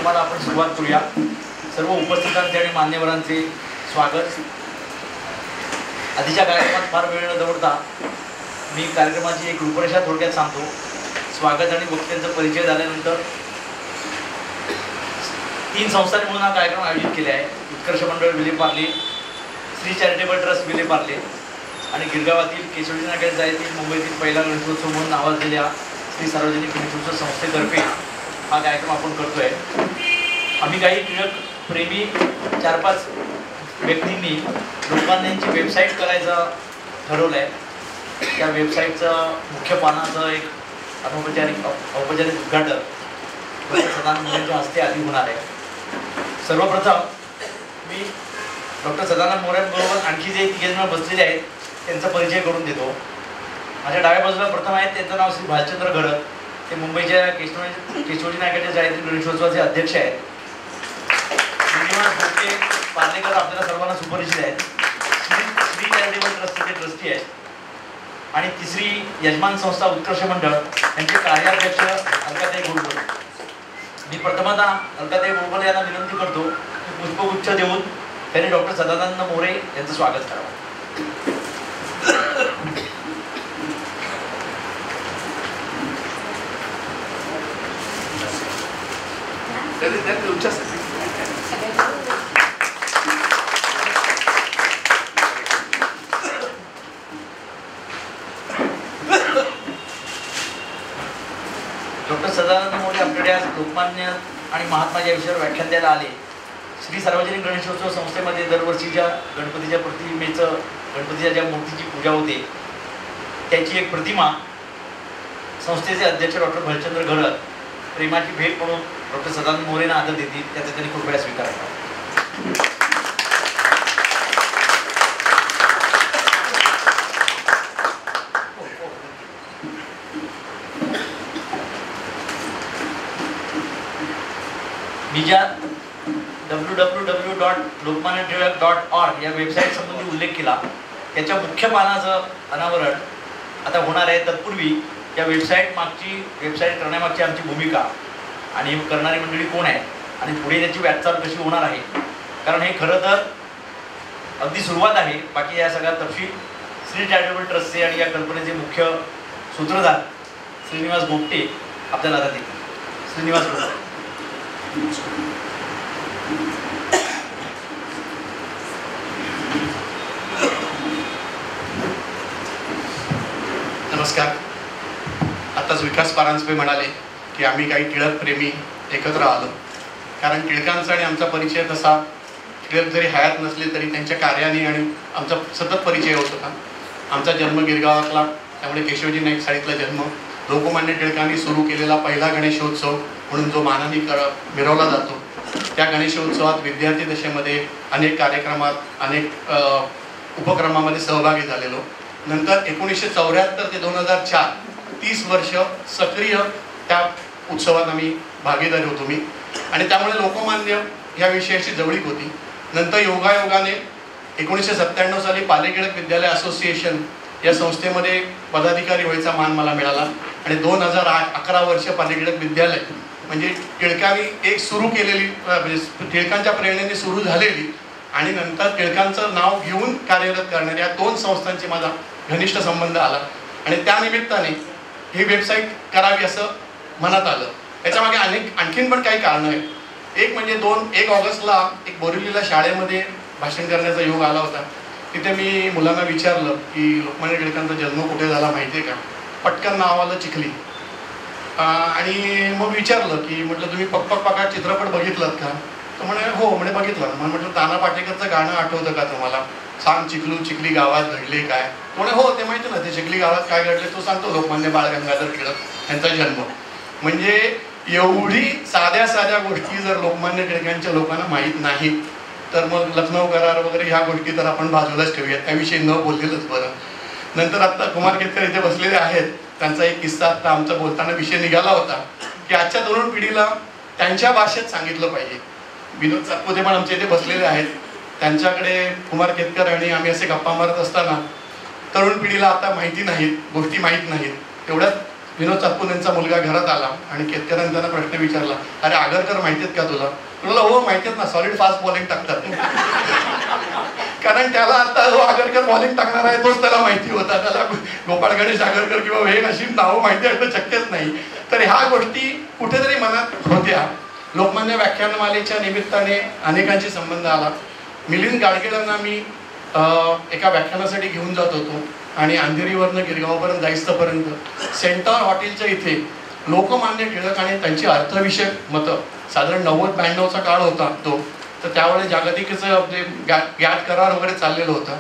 कार्यक्रमाला आपण सुरुवात करूया. सर्व उपस्थितांचे आणि मान्यवरांचे स्वागत. आधीच्या कार्यक्रमात फार वेळ न दवडता मी कार्यक्रमाची एक रूपरेषा थोडक्यात सांगतो. स्वागत आणि वक्त्यांचा परिचय झाल्यानंतर 3 संस्थांनी म्हणून हा कार्यक्रम आयोजित केला आहे. उत्कर्ष मंडळ विलेपार्ले, श्री चॅरिटेबल ट्रस्ट विलेपार्ले आणि गिरगावातील केशवजी नागेश जायतील मुंबईतील पहिला गणेशोत्सव म्हणून नावाजलेल्या श्री सार्वजनिक गणेशोत्सव संस्थेतर्फे हा कार्यक्रम आपण करतोय. आम्ही काही टिळक प्रेमी 4-5 व्यक्तींनी लोकमान्यांची वेबसाईट करायचं ठरवलं आहे. त्या वेबसाईटचं मुख्य पानाचं एक औपचारिक उद्घाटन सदानंद मोरेंच्या हस्ते आधी होणार आहे. सर्वप्रथम मी डॉक्टर सदानंद मोरेंबरोबर आणखी जे 3 जण बसलेले आहेत त्यांचा परिचय करून देतो. माझ्या डाव्या बाजूला प्रथम आहेत, त्यांचं नाव श्री भालचंद्र घरत. ते मुंबईच्या केशवजी नायकाच्या जायतील गणेशोत्सवाचे अध्यक्ष आहेत. श्रीनिवास गोपटे पार्लेकर आपल्याला सर्वांना सुपरिचित आहेत. श्री चॅरिटेबल ट्रस्टचे ट्रस्टी आहेत. आणि तिसरी यजमान संस्था उत्कर्ष मंडळ यांचे कार्याध्यक्ष अलकाताई गोडबोले. मी प्रथमतः अलकाताई गोडबोले यांना विनंती करतो की पुष्पगुच्छ देऊन त्यांनी डॉक्टर सदानंद मोरे यांचं स्वागत करावं. डॉक्टर सदानंद मोरे आपल्याकडे आज लोकमान्य आणि महात्मा या विषयावर व्याख्यान द्यायला आले. श्री सार्वजनिक गणेशोत्सव संस्थेमध्ये दरवर्षीच्या गणपतीच्या प्रतिमेचं, गणपतीच्या ज्या मूर्तीची पूजा होते त्याची एक प्रतिमा संस्थेचे अध्यक्ष डॉक्टर भालचंद्र घरत प्रेमाची भेट म्हणून डॉक्टर सदानंद मोरेंना आदर देतील, त्याचा त्यांनी कृपया स्वीकार करावा. मी ज्या www.lokmanyatirak.org या वेबसाईट संबंधी उल्लेख केला त्याच्या मुख्य पानाचं अनावरण आता होणार आहे. तत्पूर्वी या वेबसाईट करण्यामागची आमची भूमिका आणि करणारी मंडळी कोण आहे आणि पुढे त्याची वाटचाल कशी होणार आहे, कारण हे खरं तर अगदी सुरुवात आहे. बाकी या सगळ्या तपशील श्री चॅरिटेबल ट्रस्टचे आणि या कल्पनेचे मुख्य सूत्रधार श्रीनिवास गोपटे आपल्याला आता देतील. श्रीनिवास गोपटे. नमस्कार. आताच विकास पारांजपे म्हणाले की आम्ही काही टिळक प्रेमी एकत्र आलो, कारण टिळकांचा आणि आमचा परिचय तसा टिळक जरी हयात नसले तरी त्यांच्या कार्याने आणि आमचा सतत परिचय होत होता. आमचा जन्म गिरगावातला, त्यामुळे केशवजी नाईक शाळेतला जन्म. लोकमान्य टिळकांनी सुरू केलेला पहिला गणेशोत्सव म्हणून जो मानाने मिरवला जातो, त्या गणेशोत्सवात विद्यार्थी दशेमध्ये अनेक कार्यक्रमात, अनेक उपक्रमामध्ये सहभागी झालेलो. नंतर 1974 ते 2004 30 वर्ष सक्रिय त्या उत्सवात आम्ही भागीदारी होतो मी, आणि त्यामुळे लोकमान्य ह्या विषयाची जवळीक होती. नंतर योगायोगाने 1997 साली पाले टिळक विद्यालय असोसिएशन या संस्थेमध्ये पदाधिकारी व्हायचा मान मला मिळाला. आणि 2008-11 वर्ष पाले टिळक विद्यालय म्हणजे टिळकांनी एक सुरू केलेली, म्हणजे टिळकांच्या प्रेरणेने सुरू झालेली आणि नंतर टिळकांचं नाव घेऊन कार्यरत करणाऱ्या 2 संस्थांची माझा घनिष्ठ संबंध आला. आणि त्या निमित्ताने ही वेबसाईट करावी असं मनात आलं. त्याच्यामागे आणखीन पण काही कारणं आहेत. एक म्हणजे 1 ऑगस्टला एक बोरिवलीला शाळेमध्ये भाषण करण्याचा योग आला होता. तिथे मी मुलांना विचारलं की लोकमान्य टिळकांचा जन्म कुठे झाला माहिती आहे का? पटकन नाव आलं चिखली. आणि मग विचारलं की म्हटलं तुम्ही पक पक पका चित्रपट बघितलात का? तर म्हणे हो म्हणे बघितलं. म्हटलं ताना पाटेकरचं गाणं आठवतं का तुम्हाला? सांग चिखली गावात घडले काय? म्हणे हो ते माहिती ना, ते चिखली गावात काय घडले तो सांगतो. लोकमान्य बाळ गंगाधर टिळक यांचा जन्म. म्हणजे एवढी साध्या गोष्टी जर लोकमान्य टिळकांच्या लोकांना माहीत नाहीत तर मग लखनौ करार वगैरे ह्या गोष्टी तर आपण बाजूलाच ठेवूयात, त्याविषयी न बोललेलंच बरं. नंतर आत्ता कुमार केतकर इथे बसलेले आहेत, त्यांचा एक किस्सा आत्ता आमचा बोलताना विषय निघाला होता की आजच्या तरुण पिढीला त्यांच्या भाषेत सांगितलं पाहिजे. विनोद सातपुते पण आमच्या इथे बसलेले आहेत, त्यांच्याकडे कुमार केतकर आणि आम्ही असे गप्पा मारत असताना तरुण पिढीला आता माहिती नाहीत, गोष्टी माहीत नाहीत. तेवढ्यात विनोद चापून यांचा मुलगा घरात आला आणि केतकरांनी त्यांना प्रश्न विचारला, अरे आगरकर माहिती आहेत का तुला? तुला हो माहिती आहेत ना, सॉलिड फास्ट बॉलिंग टाकतात. कारण त्याला आता जो आगरकर बॉलिंग टाकणार आहे तोच त्याला माहिती होता. त्याला गोपाळ गणेश आगरकर किंवा हे अशी नावं माहिती असणं शक्यच नाही. तर ह्या गोष्टी कुठेतरी मनात होत्या. लोकमान्य व्याख्यानमालेच्या निमित्ताने अनेकांशी संबंध आला. मिलिंद गाडगीळांना मी एका व्याख्यानासाठी घेऊन जात होतो आणि अंधेरीवरनं गिरगावपर्यंत जाईस्तपर्यंत सेंटर हॉटेलच्या इथे लोकमान्य टिळक आणि त्यांची अर्थविषयक मतं, साधारण 90-92चा काळ होता तो, तर त्यावेळेस जागतिकेचं आपले गॅट करार वगैरे चाललेलं होता.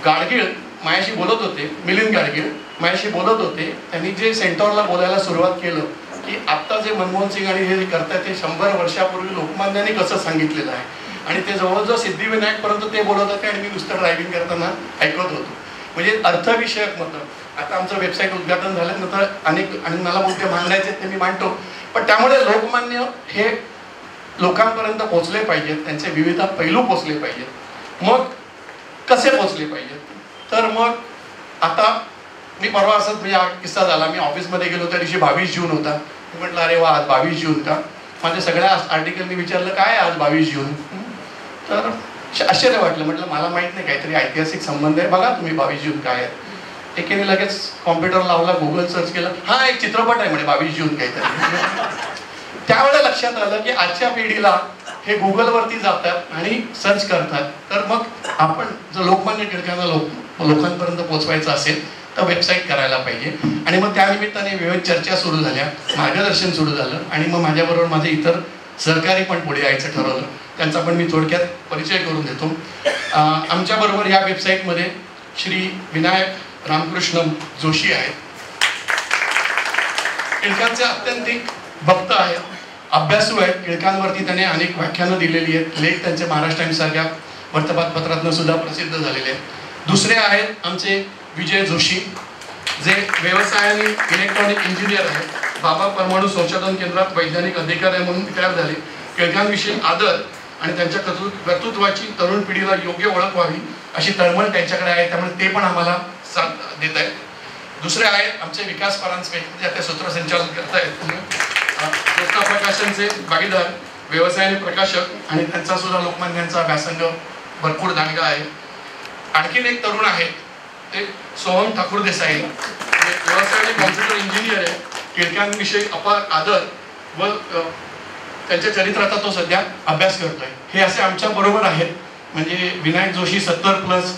गाडगीळ माझ्याशी बोलत होते, मिलिंद गाडगीळ माझ्याशी बोलत होते. त्यांनी जे सेंटरला बोलायला सुरुवात केलं की आत्ता जे मनमोहन सिंग आणि हे जे करतायत ते 100 वर्षापूर्वी लोकमान्याने कसं सांगितलेलं आहे, आणि ते जवळजवळ सिद्धिविनायकपर्यंत ते बोलत होते आणि मी नुसतं ड्रायव्हिंग करताना ऐकत होतो. म्हणजे अर्थविषयक मतं. आता आमचं वेबसाईट उद्घाटन झाल्यानंतर आणि मला मुद्दे मांडायचे ते मी मांडतो, पण त्यामुळे लोकमान्य हे लोकांपर्यंत पोचले पाहिजेत, त्यांचे विविध पैलू पोचले पाहिजेत. मग कसे पोचले पाहिजेत? तर मग आता मी परवा असंच म्हणजे हा किस्सा झाला. मी ऑफिसमध्ये गेलो त्या दिवशी 22 जून होता. मी म्हटलं अरे वा, आज 22 जून का? माझ्या सगळ्या आर्टिकलनी विचारलं काय आज 22 जून? तर आश्चर्य वाटलं. म्हटलं मला माहित नाही, काहीतरी ऐतिहासिक संबंध आहे, बघा तुम्ही 22 जून काय आहे. एकेने लगेच कॉम्प्युटर लावला, गुगल सर्च केलं, हा एक चित्रपट आहे म्हणे 22 जून काहीतरी. त्यावेळेला लक्षात आलं की आजच्या पिढीला हे गुगलवरती जातात आणि सर्च करतात. तर मग आपण जर लोकमान्य टिळकांना लोकांपर्यंत पोहोचवायचं असेल तर वेबसाईट करायला पाहिजे. आणि मग त्यानिमित्ताने विविध चर्चा सुरू झाल्या, मार्गदर्शन सुरू झालं आणि मग माझ्याबरोबर माझे इतर सहकारी पण पुढे यायचं ठरवलं. त्यांचा पण मी थोडक्यात परिचय करून देतो. आमच्याबरोबर या वेबसाईटमध्ये श्री विनायक रामकृष्ण जोशी आहेत. टिळकांचे अत्यंतिक भक्त आहेत, अभ्यासू आहेत. टिळकांवरती त्याने अनेक व्याख्यानं दिलेली आहेत, लेख त्यांचे महाराष्ट्र टाइम्स सारख्या वर्तमानपत्रातनं सुद्धा प्रसिद्ध झालेले आहेत. दुसरे आहेत आमचे विजय जोशी, जे व्यवसायाने इलेक्ट्रॉनिक इंजिनियर आहेत. बाबा परमाणु संशोधन केंद्रात वैज्ञानिक अधिकारी म्हणून रिटायर झाले. टिळकांविषयी आदर आणि त्यांच्या कर्तृत्वाची तरुण पिढीला योग्य ओळख व्हावी अशी तळमळ त्यांच्याकडे आहे, त्यामुळे ते पण आम्हाला साथ देत आहेत. दुसरे आहेत आमचे विकास परांजपे, जे आता सूत्रसंचालन करत आहेत. ज्येष्ठ प्रकाशनचे भागीदार, व्यवसायाने प्रकाशक आणि त्यांचा सुद्धा लोकमान्यांचा व्यासंग भरपूर दांडगा आहे. आणखीन एक तरुण आहे ते सोहम ठाकूर देसाई, व्यवसायाने कॉम्प्युटर इंजिनियर आहे. टिळकांविषयी अपार आदर व त्यांच्या चरित्राचा तो सध्या अभ्यास करतोय. हे असे आमच्या बरोबर आहेत. म्हणजे विनायक जोशी 70+,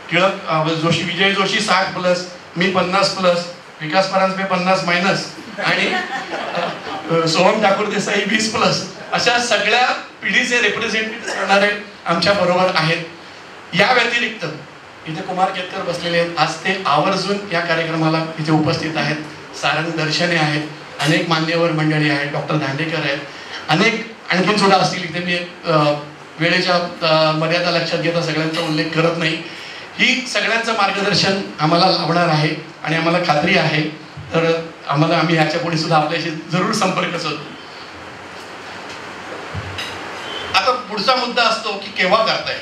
टिळक जोशी विजय जोशी 60+, मी 50+, विकास परांजपे 50- आणि सोहम ठाकूर देसाई 20+, अशा सगळ्या पिढीचे रिप्रेझेंटेटिव्ह करणारे आमच्या बरोबर आहेत. या व्यतिरिक्त इथे कुमार केतकर बसलेले आहेत. आज ते आवर्जून या कार्यक्रमाला इथे उपस्थित आहेत. सारंग दर्शने आहेत, अनेक मान्यवर मंडळी आहेत, डॉक्टर दांडेकर आहेत, अनेक आणखीन सुद्धा असतील. इथे मी वेळेच्या मर्यादा लक्षात घेता सगळ्यांचा उल्लेख करत नाही. ही सगळ्यांचं मार्गदर्शन आम्हाला लाभणार आहे आणि आम्हाला खात्री आहे. तर आम्ही ह्याच्या पुढे सुद्धा आपल्याशी जरूर संपर्क साधू. आता पुढचा मुद्दा असतो की केव्हा करताय.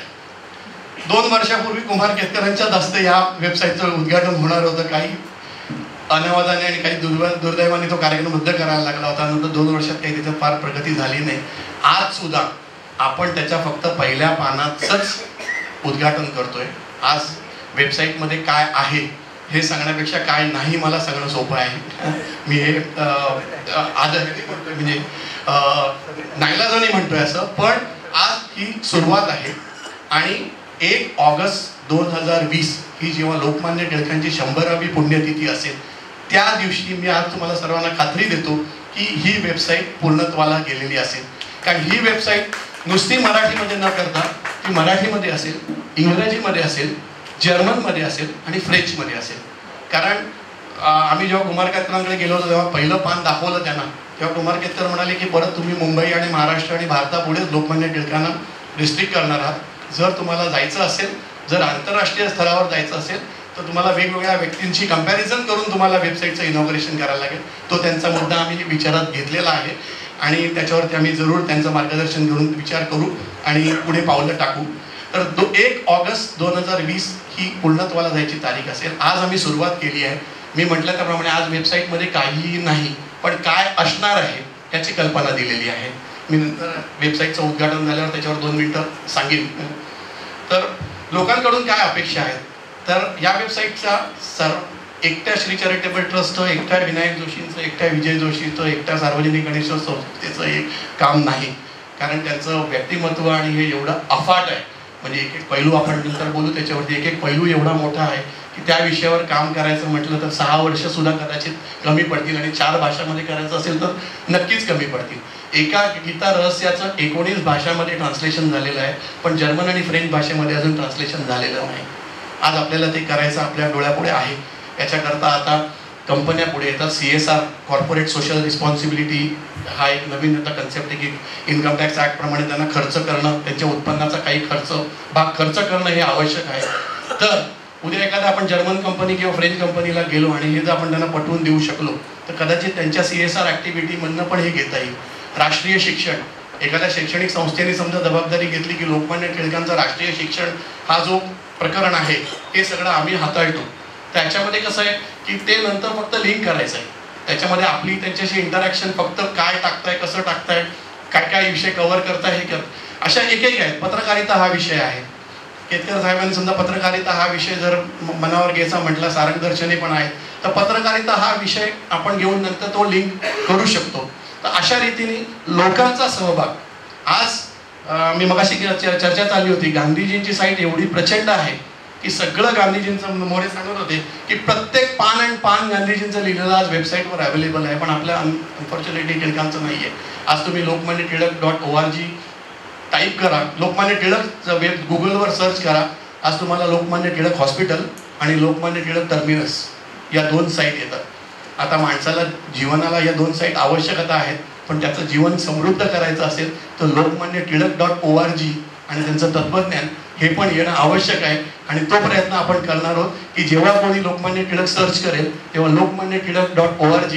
2 वर्षापूर्वी कुमार केतकरांच्या हस्ते या वेबसाईटचं उद्घाटन होणार होतं. काही अनावादाने आणि काही दुर्दैवाने तो कार्यक्रम रद्द करायला लागला होता. नंतर 2 वर्षात काही त्याच्यात फार प्रगती झाली नाही. आज सुद्धा आपण त्याच्या फक्त पहिल्या पानाचंच उद्घाटन करतोय. आज वेबसाईटमध्ये काय आहे हे सांगण्यापेक्षा काय नाही मला सांगणं सोपं आहे. मी हे आदराने म्हणतोय, म्हणजे नाईलाजाने म्हणतोय असं, पण आज ही सुरुवात आहे. आणि 1 ऑगस्ट 2020 ही जेव्हा लोकमान्य टिळकांची 100वी पुण्यतिथी असेल त्या दिवशी मी आज तुम्हाला सर्वांना खात्री देतो की ही वेबसाईट पूर्णत्वाला गेलेली असेल. कारण ही वेबसाईट नुसती मराठीमध्ये न करता ती मराठीमध्ये असेल, इंग्रजीमध्ये असेल, जर्मनमध्ये असेल आणि फ्रेंचमध्ये असेल. कारण आम्ही जेव्हा कुमार केतकरांकडे गेलो होतो तेव्हा पहिलं पान दाखवलं त्यांना, तेव्हा कुमार केतकर म्हणाले की परत तुम्ही मुंबई आणि महाराष्ट्र आणि भारतापुढेच लोकमान्य टिळकांना रिस्ट्रिक्ट करणार आहात. जर तुम्हाला जायचं असेल, जर आंतरराष्ट्रीय स्तरावर जायचं असेल तर तुम्हाला वेगवेगळ्या व्यक्तींची कंपॅरिझन करून तुम्हाला वेबसाईटचं इनॉग्रेशन करायला लागेल. तो त्यांचा मुद्दा आम्ही विचारात घेतलेला आहे आणि त्याच्यावरती आम्ही जरूर त्यांचं मार्गदर्शन घेऊन विचार करू आणि पुढे पावलं टाकू. तर 1 ऑगस्ट 2020 ही पूर्णत्वाला जायची तारीख असेल. आज आम्ही सुरुवात केली आहे. मी म्हटलं त्याप्रमाणे आज वेबसाईटमध्ये काहीही नाही, पण काय असणार आहे याची कल्पना दिलेली आहे. मी नंतर वेबसाईटचं उद्घाटन झाल्यावर त्याच्यावर 2 मिनिटं सांगेन. तर लोकांकडून काय अपेक्षा आहेत, तर या वेबसाईटच्या एकट्या श्री चॅरिटेबल ट्रस्टचं, एकट्या विनायक जोशींचं, एकट्या विजय जोशीचं, एकट्या सार्वजनिक गणेशोत्सव संस्थेचं एक काम नाही, कारण त्यांचं व्यक्तिमत्व आणि हे एवढं अफाट आहे. म्हणजे एक एक पैलू आपण नंतर बोलू त्याच्यावरती, एक एक पैलू एवढा मोठा आहे की त्या विषयावर काम करायचं म्हटलं तर 6 वर्षसुद्धा कदाचित कमी पडतील, आणि 4 भाषांमध्ये करायचं असेल तर नक्कीच कमी पडतील. एका गीता रहस्याचं 19 भाषांमध्ये ट्रान्सलेशन झालेलं आहे, पण जर्मन आणि फ्रेंच भाषेमध्ये अजून ट्रान्सलेशन झालेलं नाही. आज आपल्याला ते करायचं आपल्या डोळ्यापुढे आहे. याच्याकरता आता कंपन्या पुढे येतात. CSR, कॉर्पोरेट सोशल रिस्पॉन्सिबिलिटी, हा एक नवीन आता कन्सेप्ट आहे की इन्कम टॅक्स ॲक्टप्रमाणे त्यांना खर्च करणं, त्यांच्या उत्पन्नाचा काही भाग खर्च करणं हे आवश्यक आहे. तर उद्या एखादा आपण जर्मन कंपनी किंवा फ्रेंच कंपनीला गेलो आणि हे जर आपण त्यांना पटवून देऊ शकलो तर कदाचित त्यांच्या CSR ॲक्टिव्हिटीमधनं पण हे घेता येईल. राष्ट्रीय शिक्षण, एखाद्या शैक्षणिक संस्थेने समजा जबाबदारी घेतली की लोकमान्य टिळकांचं राष्ट्रीय शिक्षण हा जो प्रकरण आहे हे सगळं आम्ही हाताळतो. त्याच्यामध्ये कसं आहे की ते नंतर फक्त लिंक करायचं आहे. त्याच्यामध्ये आपली त्यांच्याशी इंटरॅक्शन फक्त काय टाकताय, कसं टाकताय, काय काय विषय कव्हर करताय हे कर, अशा एक आहेत. पत्रकारिता हा विषय आहे. केतकर साहेबांनी समजा पत्रकारिता हा विषय जर मनावर घ्यायचा म्हटला, सारंगदर्शने पण आहे, तर पत्रकारिता हा विषय आपण घेऊन नंतर तो लिंक करू शकतो. तर अशा रीतीने लोकांचा सहभाग, आज मी मगाशी चर्चा चालली होती, गांधीजींची साईट एवढी प्रचंड आहे की सगळं गांधीजींचं, मोरे सांगत होते की प्रत्येक पान आणि पान गांधीजींचं लिहिलेलं आज वेबसाईटवर अवेलेबल आहे, पण आपल्या अनफॉर्च्युनेटली टिळकांचं नाही आहे. आज तुम्ही लोकमान्य टिळक .org टाईप करा, लोकमान्य टिळक गुगलवर सर्च करा, आज तुम्हाला लोकमान्य टिळक हॉस्पिटल आणि लोकमान्य टिळक टर्मिनस या 2 साईट येतात. आता माणसाला जीवनाला या 2 साईट आवश्यकता आहेत, पण त्याचं जीवन समृद्ध करायचं असेल तर लोकमान्य टिळक .org आणि त्यांचं तत्त्वज्ञान हे पण येणं आवश्यक आहे. आणि तो प्रयत्न आपण करणार आहोत की जेव्हा कोणी लोकमान्य टिळक सर्च करेल तेव्हा लोकमान्य टिळक .org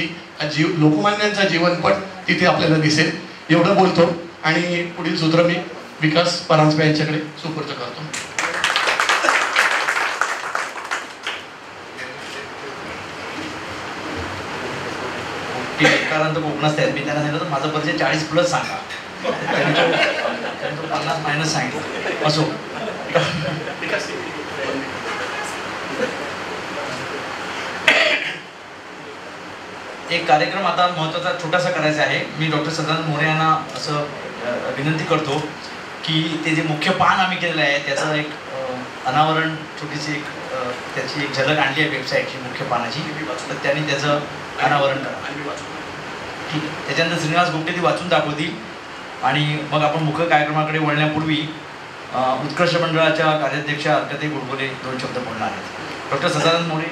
लोकमान्यांचा जीवनपट तिथे आपल्याला दिसेल. एवढं बोलतो आणि पुढील सूत्र मी विकास परांजपे यांच्याकडे सुपूर्द करतो. कारण तो कोकणात आहेत, मी त्यांना सांगितलं माझा परिचय 40+ सांगा, तो 50- सांगितलं. असो, एक कार्यक्रम आता महत्त्वाचा छोटासा करायचा आहे. मी डॉक्टर सदानंद मोरे यांना असं विनंती करतो की ते जे मुख्य पान आम्ही केलेलं आहे त्याचं एक अनावरण, छोटीशी एक त्याची एक झलक आणली आहे वेबसाईटची मुख्य पानाची, तर त्यांनी त्याचं अनावरण करा. ठीक आहे. त्याच्यानंतर श्रीनिवास गुप्ते ती वाचून दाखवतील आणि मग आपण मुख्य कार्यक्रमाकडे वळण्यापूर्वी उत्कर्ष मंडळाच्या कार्याध्यक्षा अर्कते गुडगुले 2 शब्द बोलणार आहेत. डॉक्टर सदानंद मोरे.